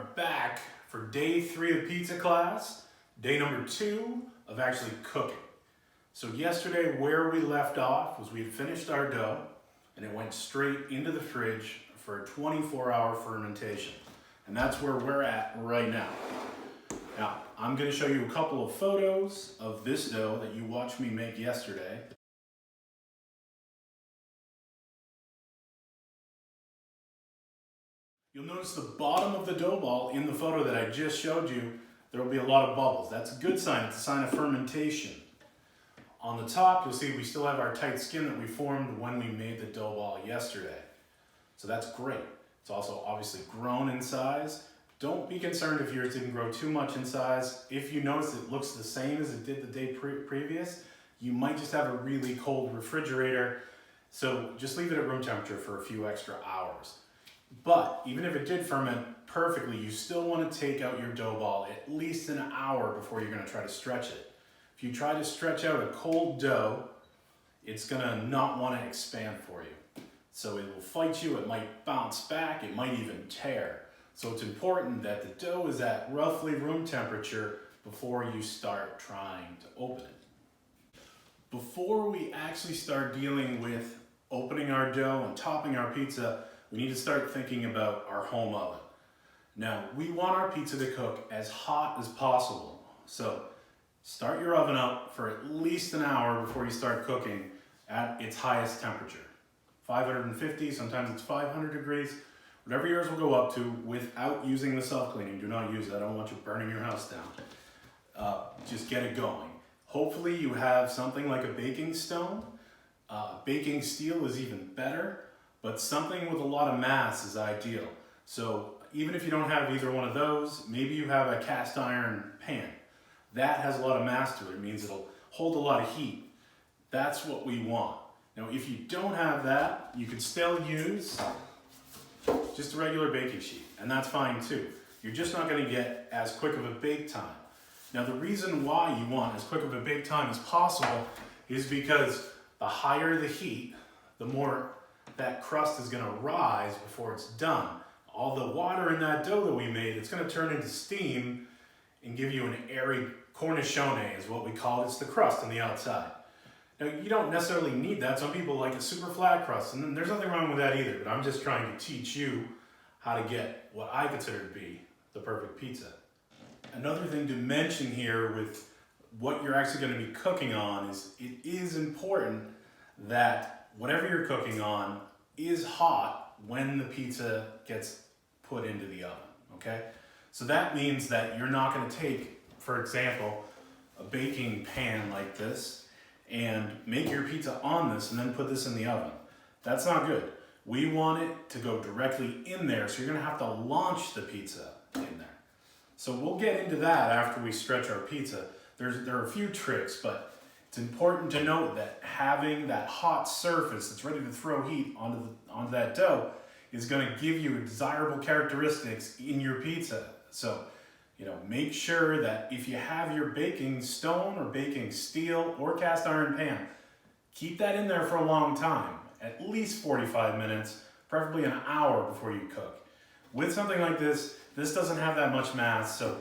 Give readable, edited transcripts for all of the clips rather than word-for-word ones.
are back for day 3 of pizza class, day number 2 of actually cooking. So yesterday where we left off was we had finished our dough and it went straight into the fridge for a 24-hour fermentation. And that's where we're at right now. Now, I'm going to show you a couple of photos of this dough that you watched me make yesterday. You'll notice the bottom of the dough ball in the photo that I just showed you, there will be a lot of bubbles. That's a good sign. It's a sign of fermentation. On the top, you'll see we still have our tight skin that we formed when we made the dough ball yesterday. So that's great. It's also obviously grown in size. Don't be concerned if yours didn't grow too much in size. If you notice it looks the same as it did the day previous, you might just have a really cold refrigerator. So just leave it at room temperature for a few extra hours. But even if it did ferment perfectly, you still want to take out your dough ball at least an hour before you're going to try to stretch it. If you try to stretch out a cold dough, it's going to not want to expand for you. So it will fight you, it might bounce back, it might even tear. So it's important that the dough is at roughly room temperature before you start trying to open it. Before we actually start dealing with opening our dough and topping our pizza, we need to start thinking about our home oven. Now, we want our pizza to cook as hot as possible. So start your oven up for at least an hour before you start cooking at its highest temperature. 550, sometimes it's 500 degrees. Whatever yours will go up to without using the self-cleaning. Do not use that. I don't want you burning your house down. Just get it going. Hopefully you have something like a baking stone. Baking steel is even better. But something with a lot of mass is ideal. So even if you don't have either one of those, maybe you have a cast iron pan. That has a lot of mass to it. It means it'll hold a lot of heat. That's what we want. Now, if you don't have that, you can still use just a regular baking sheet, and that's fine too. You're just not going to get as quick of a bake time. Now, the reason why you want as quick of a bake time as possible is because the higher the heat, the more that crust is going to rise before it's done. All the water in that dough that we made, it's going to turn into steam and give you an airy cornichone is what we call it. It's the crust on the outside. Now, you don't necessarily need that. Some people like a super flat crust, and there's nothing wrong with that either, but I'm just trying to teach you how to get what I consider to be the perfect pizza. Another thing to mention here with what you're actually going to be cooking on is it is important that whatever you're cooking on is hot when the pizza gets put into the oven, okay? So that means that you're not going to take, for example, a baking pan like this and make your pizza on this and then put this in the oven. That's not good. We want it to go directly in there, so you're going to have to launch the pizza in there. So we'll get into that after we stretch our pizza. There are a few tricks, but it's important to note that having that hot surface that's ready to throw heat onto that dough is going to give you desirable characteristics in your pizza. So, make sure that if you have your baking stone or baking steel or cast iron pan, keep that in there for a long time, at least 45 minutes, preferably an hour before you cook. With something like this doesn't have that much mass, so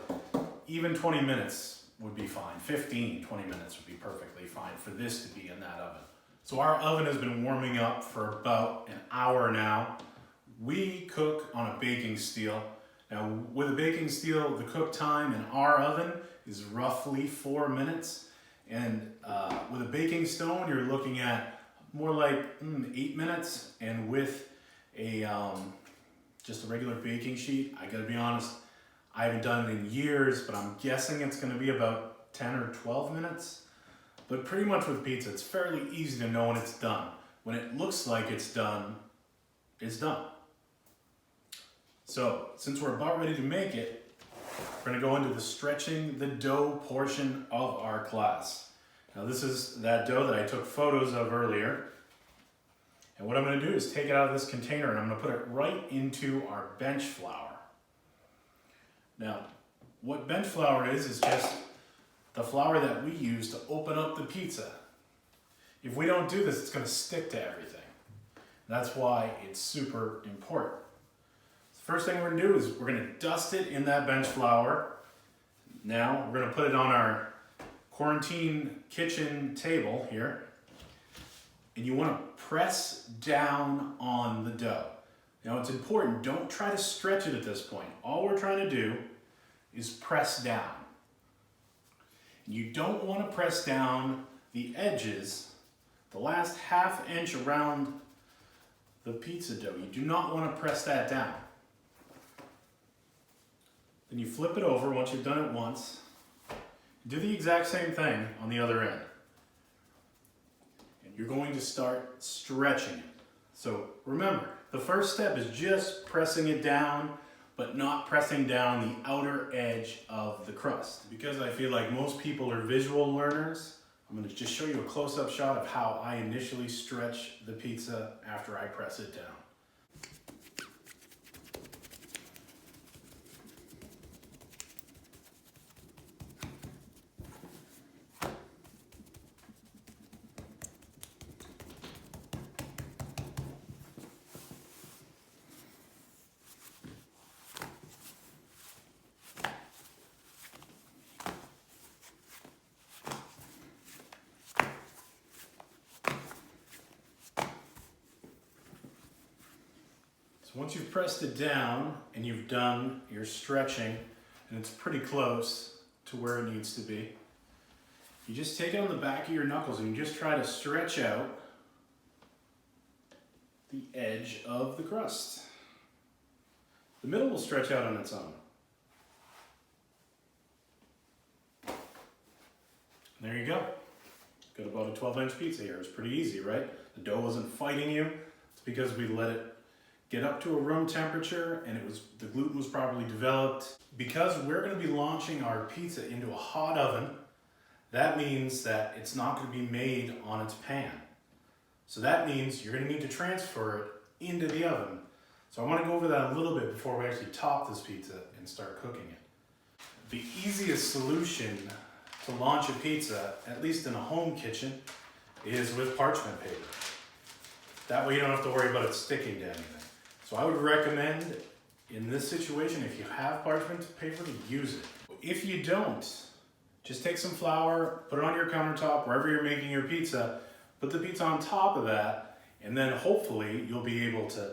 even 20 minutes would be fine. 15, 20 minutes would be perfectly fine for this to be in that oven. So our oven has been warming up for about an hour now. We cook on a baking steel. Now with a baking steel, the cook time in our oven is roughly 4 minutes. And with a baking stone, you're looking at more like 8 minutes. And with a just a regular baking sheet, I gotta be honest, I haven't done it in years, but I'm guessing it's going to be about 10 or 12 minutes. But pretty much with pizza, it's fairly easy to know when it's done. When it looks like it's done, it's done. So, since we're about ready to make it, we're going to go into the stretching the dough portion of our class. Now this is that dough that I took photos of earlier. And what I'm going to do is take it out of this container and I'm going to put it right into our bench flour. Now, what bench flour is just the flour that we use to open up the pizza. If we don't do this, it's going to stick to everything. That's why it's super important. First thing we're gonna do is we're gonna dust it in that bench flour. Now we're gonna put it on our quarantine kitchen table here. And you wanna press down on the dough. Now it's important, don't try to stretch it at this point. All we're trying to do is press down. You don't wanna press down the edges, the last half inch around the pizza dough. You do not wanna press that down. Then you flip it over once you've done it once. Do the exact same thing on the other end. And you're going to start stretching it. So remember, the first step is just pressing it down, but not pressing down the outer edge of the crust. Because I feel like most people are visual learners, I'm going to just show you a close-up shot of how I initially stretch the pizza after I press it down. Once you've pressed it down and you've done your stretching, and it's pretty close to where it needs to be, you just take it on the back of your knuckles and you just try to stretch out the edge of the crust. The middle will stretch out on its own. There you go. Got about a 12-inch pizza here. It's pretty easy, right? The dough wasn't fighting you. It's because we let it get up to a room temperature and the gluten was properly developed. Because we're going to be launching our pizza into a hot oven, that means that it's not going to be made on its pan. So that means you're going to need to transfer it into the oven. So I want to go over that a little bit before we actually top this pizza and start cooking it. The easiest solution to launch a pizza, at least in a home kitchen, is with parchment paper. That way you don't have to worry about it sticking to anything. So I would recommend, in this situation, if you have parchment paper, to use it. If you don't, just take some flour, put it on your countertop, wherever you're making your pizza, put the pizza on top of that, and then hopefully you'll be able to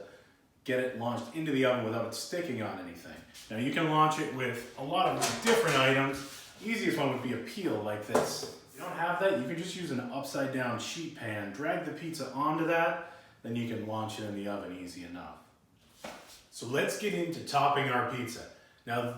get it launched into the oven without it sticking on anything. Now you can launch it with a lot of different items. The easiest one would be a peel like this. If you don't have that, you can just use an upside down sheet pan, drag the pizza onto that, then you can launch it in the oven easy enough. So let's get into topping our pizza. Now,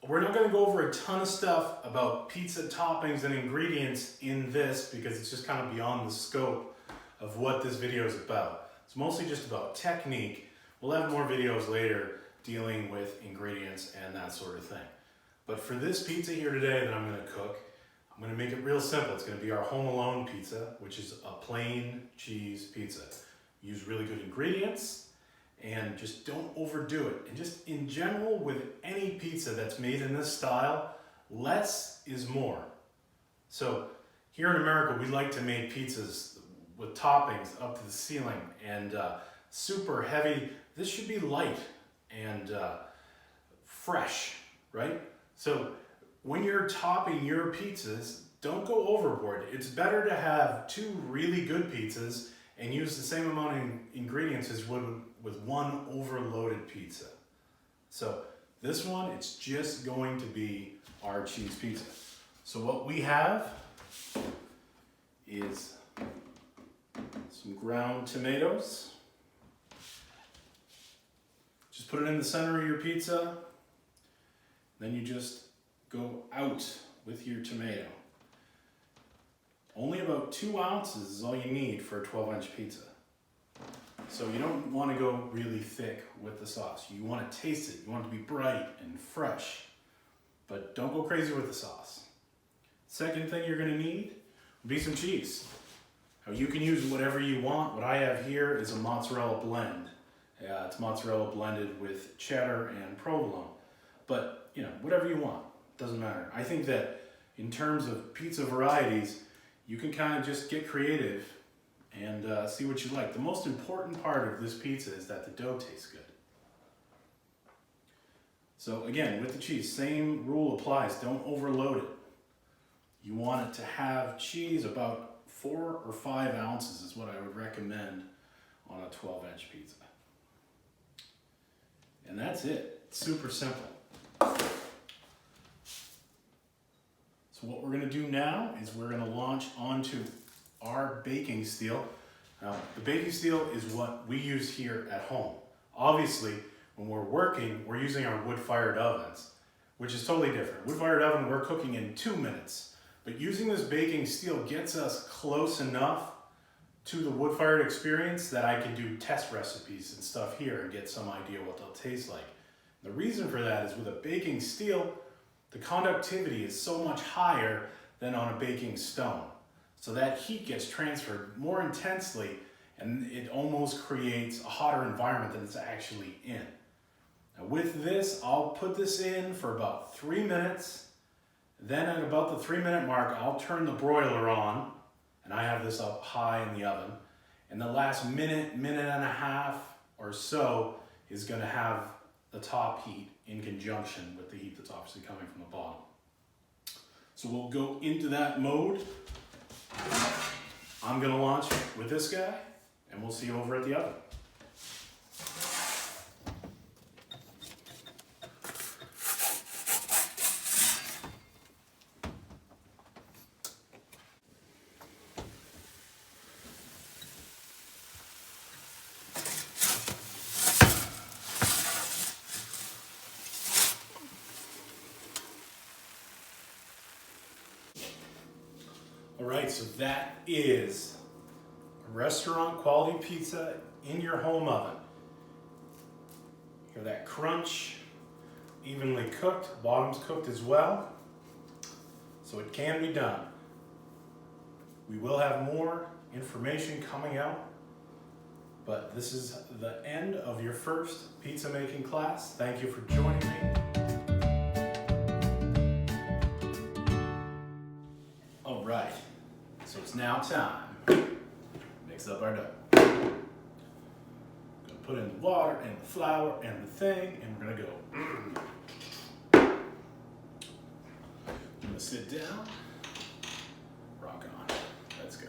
we're not gonna go over a ton of stuff about pizza toppings and ingredients in this because it's just kind of beyond the scope of what this video is about. It's mostly just about technique. We'll have more videos later dealing with ingredients and that sort of thing. But for this pizza here today that I'm gonna cook, I'm gonna make it real simple. It's gonna be our Home Alone pizza, which is a plain cheese pizza. Use really good ingredients, and just don't overdo it. And just in general, with any pizza that's made in this style, less is more. So here in America, we like to make pizzas with toppings up to the ceiling and super heavy. This should be light and fresh, right? So when you're topping your pizzas, don't go overboard. It's better to have two really good pizzas and use the same amount of ingredients as would with one overloaded pizza. So this one, it's just going to be our cheese pizza. So what we have is some ground tomatoes. Just put it in the center of your pizza. Then you just go out with your tomato. Only about 2 ounces is all you need for a 12-inch pizza. So you don't want to go really thick with the sauce. You want to taste it. You want it to be bright and fresh. But don't go crazy with the sauce. Second thing you're going to need would be some cheese. Now you can use whatever you want. What I have here is a mozzarella blend. It's mozzarella blended with cheddar and provolone. But, you know, whatever you want. Doesn't matter. I think that in terms of pizza varieties, you can kind of just get creative and see what you like. The most important part of this pizza is that the dough tastes good. So again, with the cheese, same rule applies. Don't overload it. You want it to have cheese about 4 or 5 ounces is what I would recommend on a 12-inch pizza. And that's it. It's super simple. So what we're gonna do now is we're gonna launch onto our baking steel. Now, the baking steel is what we use here at home. Obviously, when we're working, we're using our wood-fired ovens, which is totally different. Wood-fired oven, we're cooking in 2 minutes. But using this baking steel gets us close enough to the wood-fired experience that I can do test recipes and stuff here and get some idea what they'll taste like. The reason for that is with a baking steel, the conductivity is so much higher than on a baking stone. So that heat gets transferred more intensely and it almost creates a hotter environment than it's actually in. Now with this, I'll put this in for about 3 minutes. Then at about the 3-minute mark, I'll turn the broiler on, and I have this up high in the oven. And the last minute, minute and a half or so is gonna have the top heat in conjunction with the heat that's obviously coming from the bottom. So we'll go into that mode. I'm gonna launch with this guy, and we'll see you over at the oven. All right, so that is a restaurant quality pizza in your home oven. Hear that crunch, evenly cooked, bottom's cooked as well. So it can be done. We will have more information coming out, but this is the end of your first pizza making class. Thank you for joining me. All right. So it's now time. Mix up our dough. Gonna put in the water and the flour and the thing, and we're gonna go. I'm gonna sit down. Rock on. Let's go.